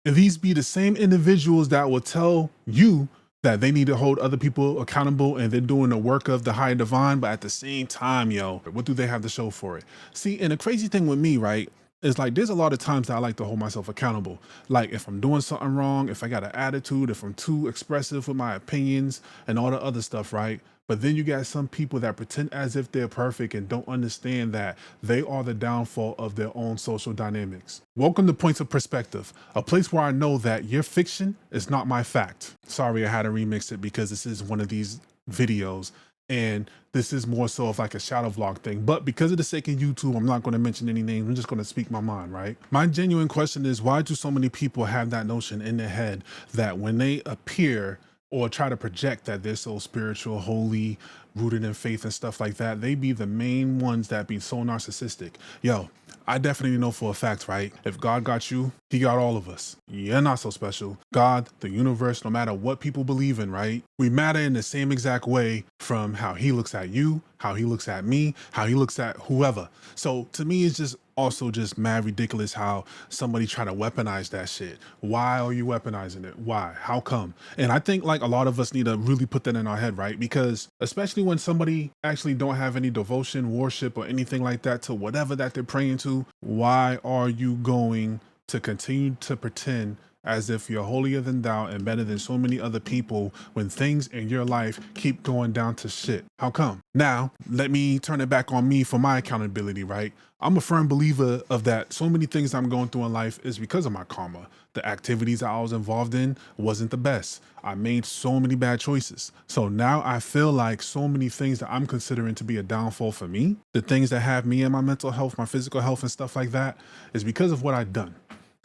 And these be the same individuals that will tell you that they need to hold other people accountable and they're doing the work of the higher divine, but at the same time, yo, what do they have to show for it? See, and the crazy thing with me, right, is like there's a lot of times that I like to hold myself accountable. Like if I'm doing something wrong, if I got an attitude, if I'm too expressive with my opinions and all the other stuff, right? But then you got some people that pretend as if they're perfect and don't understand that they are the downfall of their own social dynamics. Welcome to Points of Perspective, a place where I know that your fiction is not my fact. Sorry, I had to remix it because this is one of these videos and this is more so of like a shadow vlog thing. But because of the sake of YouTube, I'm not going to mention any names. I'm just going to speak my mind, right? My genuine question is, why do so many people have that notion in their head that when they appear or try to project that they're so spiritual, holy, rooted in faith and stuff like that, they be the main ones that be so narcissistic? Yo, I definitely know for a fact, right? If God got you, he got all of us. You're not so special. God, the universe, no matter what people believe in, right? We matter in the same exact way from how he looks at you, how he looks at me, how he looks at whoever. So to me, it's just also just mad ridiculous how somebody try to weaponize that shit. Why are you weaponizing it? Why? How come? And I think like a lot of us need to really put that in our head, right? Because especially when somebody actually don't have any devotion, worship, or anything like that to whatever that they're praying to, why are you going to continue to pretend as if you're holier than thou and better than so many other people when things in your life keep going down to shit? How come? Now, let me turn it back on me for my accountability, right? I'm a firm believer of that so many things I'm going through in life is because of my karma. The activities I was involved in wasn't the best. I made so many bad choices. So now I feel like so many things that I'm considering to be a downfall for me, the things that have me and my mental health, my physical health and stuff like that, is because of what I've done.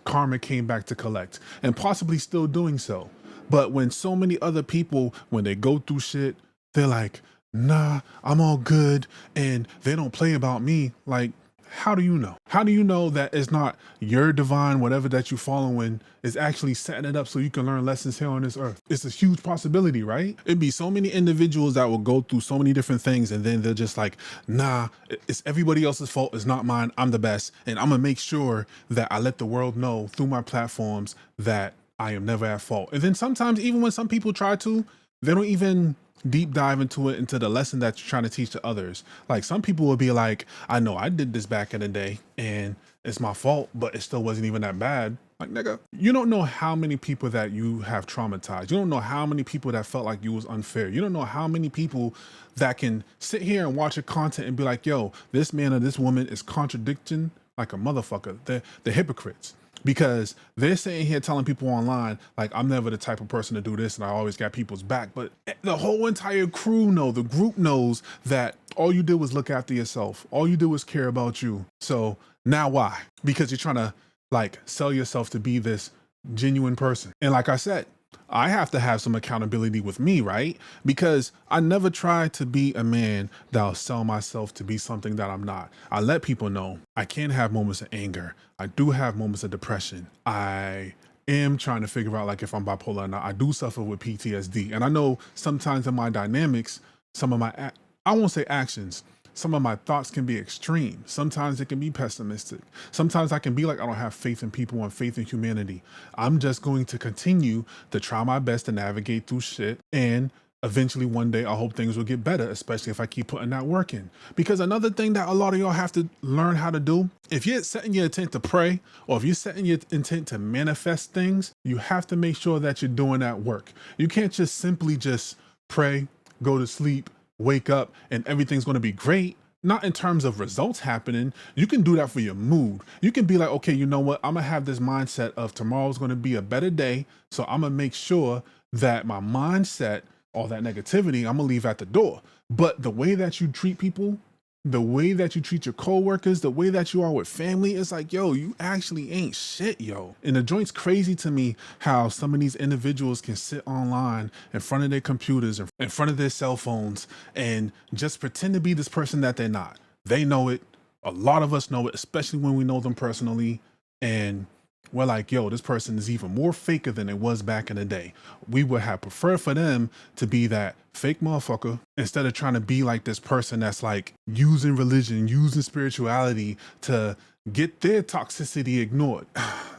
Karma came back to collect and possibly still doing so. But when so many other people, when they go through shit, they're like, nah, I'm all good. And they don't play about me. Like, how do you know? How do you know that it's not your divine, whatever that you following is actually setting it up so you can learn lessons here on this earth? It's a huge possibility, right? It'd be so many individuals that will go through so many different things and then they're just like, nah, it's everybody else's fault. It's not mine. I'm the best. And I'm gonna make sure that I let the world know through my platforms that I am never at fault. And then sometimes even when some people try to, they don't even deep dive into the lesson that you're trying to teach to others. Like some people will be like, I know I did this back in the day and it's my fault, but it still wasn't even that bad. Like, nigga, you don't know how many people that you have traumatized. You don't know how many people that felt like you was unfair. You don't know how many people that can sit here and watch your content and be like, yo, this man or this woman is contradicting like a motherfucker. They're hypocrites. Because they're sitting here telling people online, like, I'm never the type of person to do this and I always got people's back. But the whole entire crew the group knows that all you did was look after yourself. All you did was care about you. So now why? Because you're trying to like sell yourself to be this genuine person. And like I said, I have to have some accountability with me, right? Because I never try to be a man that'll sell myself to be something that I'm not. I let people know I can have moments of anger. I do have moments of depression. I am trying to figure out like if I'm bipolar or not. I do suffer with PTSD. And I know sometimes in my dynamics, some of my, I won't say actions, some of my thoughts can be extreme. Sometimes it can be pessimistic. Sometimes I can be like, I don't have faith in people and faith in humanity. I'm just going to continue to try my best to navigate through shit. And eventually one day I hope things will get better, especially if I keep putting that work in. Because another thing that a lot of y'all have to learn how to do, if you're setting your intent to pray, or if you're setting your intent to manifest things, you have to make sure that you're doing that work. You can't just simply just pray, go to sleep, wake up and everything's going to be great. Not in terms of results happening. You can do that for your mood. You can be like, okay, you know what? I'm going to have this mindset of tomorrow's going to be a better day. So I'm going to make sure that my mindset, all that negativity, I'm going to leave at the door. But the way that you treat people, the way that you treat your coworkers, the way that you are with family, it's like, yo, you actually ain't shit, yo. And the joint's crazy to me how some of these individuals can sit online in front of their computers, in front of their cell phones, and just pretend to be this person that they're not. They know it. A lot of us know it, especially when we know them personally. And we're like, yo, this person is even more faker than it was back in the day. We would have preferred for them to be that fake motherfucker instead of trying to be like this person that's like using religion, using spirituality to get their toxicity ignored.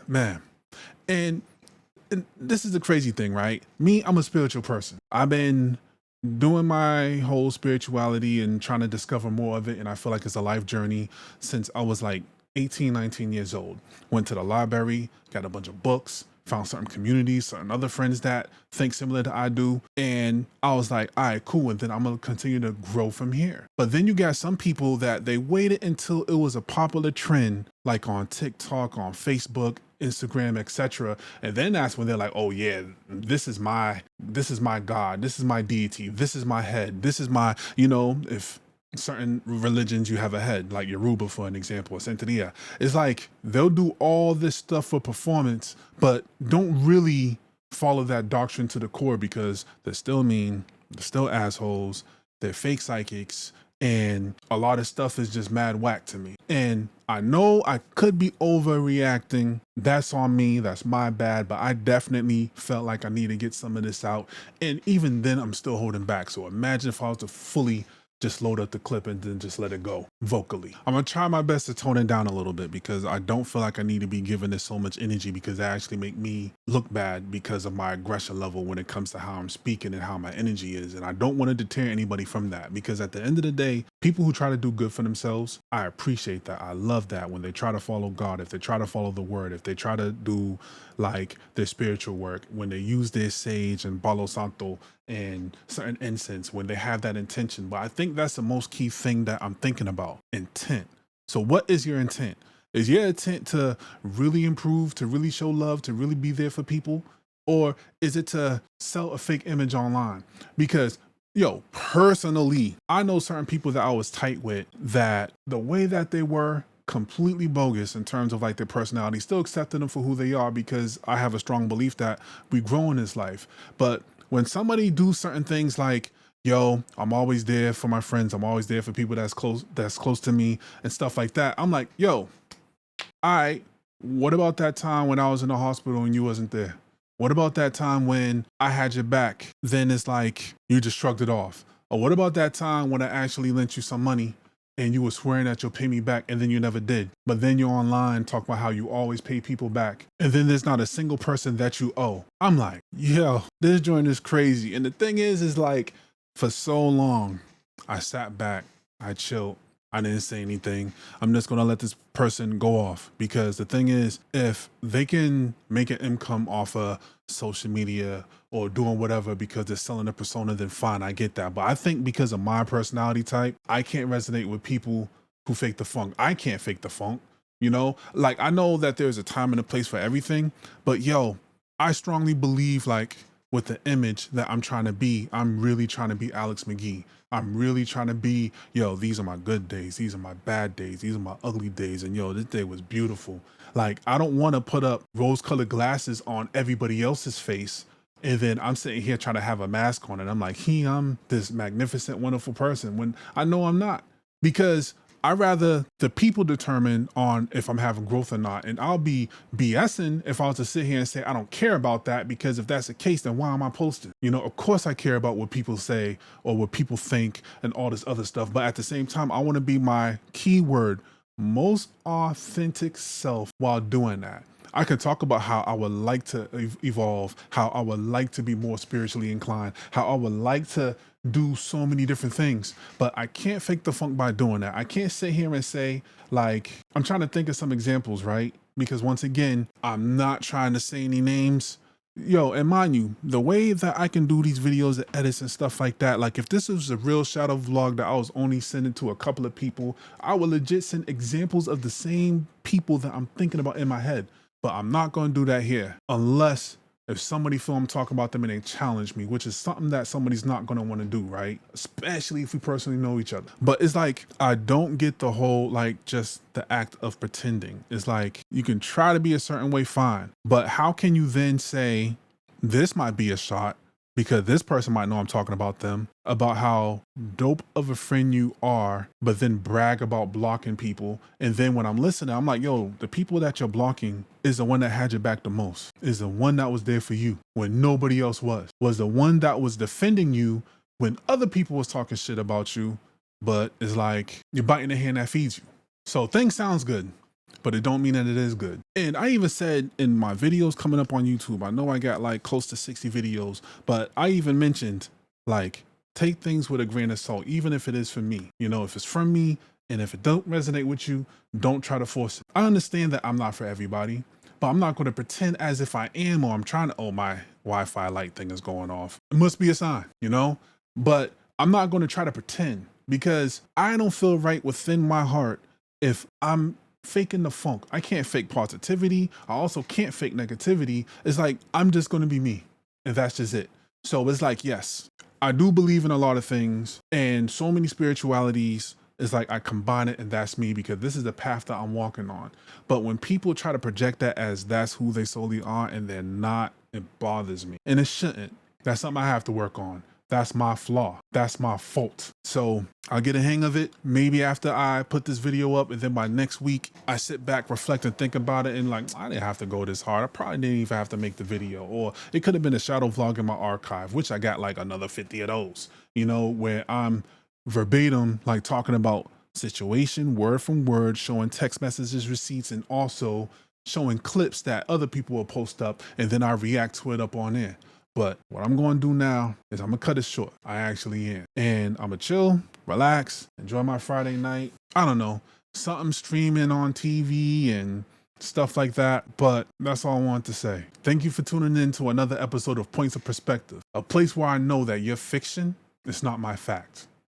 Man, And this is the crazy thing, right? Me, I'm a spiritual person. I've been doing my whole spirituality and trying to discover more of it. And I feel like it's a life journey since I was like 18, 19 years old. Went to the library, got a bunch of books, found certain communities, certain other friends that think similar to I do. And I was like, all right, cool. And then I'm going to continue to grow from here. But then you got some people that they waited until it was a popular trend, like on TikTok, on Facebook, Instagram, etc. And then that's when they're like, oh yeah, this is my God, this is my deity, this is my head, this is my, if certain religions you have a head, like Yoruba for an example, or Santeria. It's like they'll do all this stuff for performance, but don't really follow that doctrine to the core because they're still mean, they're still assholes, they're fake psychics, and a lot of stuff is just mad whack to me. And I know I could be overreacting. That's on me. That's my bad. But I definitely felt like I need to get some of this out. And even then, I'm still holding back. So imagine if I was to fully just load up the clip and then just let it go vocally. I'm gonna try my best to tone it down a little bit because I don't feel like I need to be giving this so much energy because that actually make me look bad because of my aggression level when it comes to how I'm speaking and how my energy is. And I don't want to deter anybody from that because at the end of the day, people who try to do good for themselves, I appreciate that. I love that when they try to follow God, if they try to follow the word, if they try to do like their spiritual work, when they use their sage and Palo Santo and certain incense, when they have that intention. But I think that's the most key thing that I'm thinking about, intent. So what is your intent? Is your intent to really improve, to really show love, to really be there for people? Or is it to sell a fake image online? Because personally, I know certain people that I was tight with that the way that they were completely bogus in terms of like their personality, still accepting them for who they are because I have a strong belief that we grow in this life. But when somebody do certain things like, I'm always there for my friends, I'm always there for people that's close to me and stuff like that, I'm like, all right, what about that time when I was in the hospital and you wasn't there? What about that time when I had your back? Then it's like you just shrugged it off. Or what about that time when I actually lent you some money and you were swearing that you'll pay me back and then you never did? But then you're online talking about how you always pay people back. And then there's not a single person that you owe. I'm like, this joint is crazy. And the thing is like, for so long, I sat back, I chilled, I didn't say anything. I'm just going to let this person go off because the thing is, if they can make an income off of social media or doing whatever because they're selling a persona, then fine, I get that. But I think because of my personality type, I can't resonate with people who fake the funk. I can't fake the funk, Like I know that there's a time and a place for everything, but I strongly believe like with the image that I'm trying to be, I'm really trying to be Alex Magee. I'm really trying to be, these are my good days. These are my bad days. These are my ugly days. And this day was beautiful. Like, I don't want to put up rose-colored glasses on everybody else's face. And then I'm sitting here trying to have a mask on and I'm like, I'm this magnificent, wonderful person when I know I'm not. Because I rather the people determine on if I'm having growth or not. And I'll be BSing if I was to sit here and say, I don't care about that, because if that's the case, then why am I posting? Of course I care about what people say or what people think and all this other stuff. But at the same time, I want to be my keyword, most authentic self while doing that. I can talk about how I would like to evolve, how I would like to be more spiritually inclined, how I would like to do so many different things, but I can't fake the funk by doing that. I can't sit here and say, like, I'm trying to think of some examples, right? Because once again, I'm not trying to say any names. And mind you, the way that I can do these videos and edits and stuff like that, like if this was a real shadow vlog that I was only sending to a couple of people, I would legit send examples of the same people that I'm thinking about in my head. But I'm not going to do that here unless if somebody feel I'm talking about them and they challenge me, which is something that somebody's not going to want to do, right? Especially if we personally know each other. But it's like, I don't get the whole, like, just the act of pretending. It's like, you can try to be a certain way, fine. But how can you then say, this might be a shot, because this person might know I'm talking about them, about how dope of a friend you are, but then brag about blocking people. And then when I'm listening, I'm like, the people that you're blocking is the one that had your back the most, is the one that was there for you when nobody else was the one that was defending you when other people was talking shit about you, but it's like you're biting the hand that feeds you. So things sounds good. but it don't mean that it is good. And I even said in my videos coming up on YouTube, I know I got like close to 60 videos, but I even mentioned like, take things with a grain of salt, even if it is for me. You know, if it's from me and if it don't resonate with you, don't try to force it. I understand that I'm not for everybody, but I'm not going to pretend as if I am, or I'm trying to, oh, my Wi-Fi light thing is going off. It must be a sign, you know? But I'm not going to try to pretend, because I don't feel right within my heart if I'm faking the funk. I can't fake positivity. I also can't fake negativity. It's like, I'm just going to be me, and that's just it. So it's like, yes, I do believe in a lot of things, and so many spiritualities. It's like I combine it and that's me, because this is the path that I'm walking on. But when people try to project that as that's who they solely are and they're not, it bothers me. And it shouldn't. That's something I have to work on. That's my flaw. That's my fault. So I'll get a hang of it. Maybe after I put this video up, and then by next week, I sit back, reflect, and think about it. And like, I didn't have to go this hard. I probably didn't even have to make the video. Or it could have been a shadow vlog in my archive, which I got like another 50 of those, you know, where I'm verbatim, like talking about situation, word from word, showing text messages, receipts, and also showing clips that other people will post up, and then I react to it up on there. But what I'm going to do now is I'm going to cut it short. I actually am. And I'm going to chill, relax, enjoy my Friday night. I don't know, something streaming on TV and stuff like that. But that's all I want to say. Thank you for tuning in to another episode of Points of Perspective, a place where I know that your fiction is not my fact.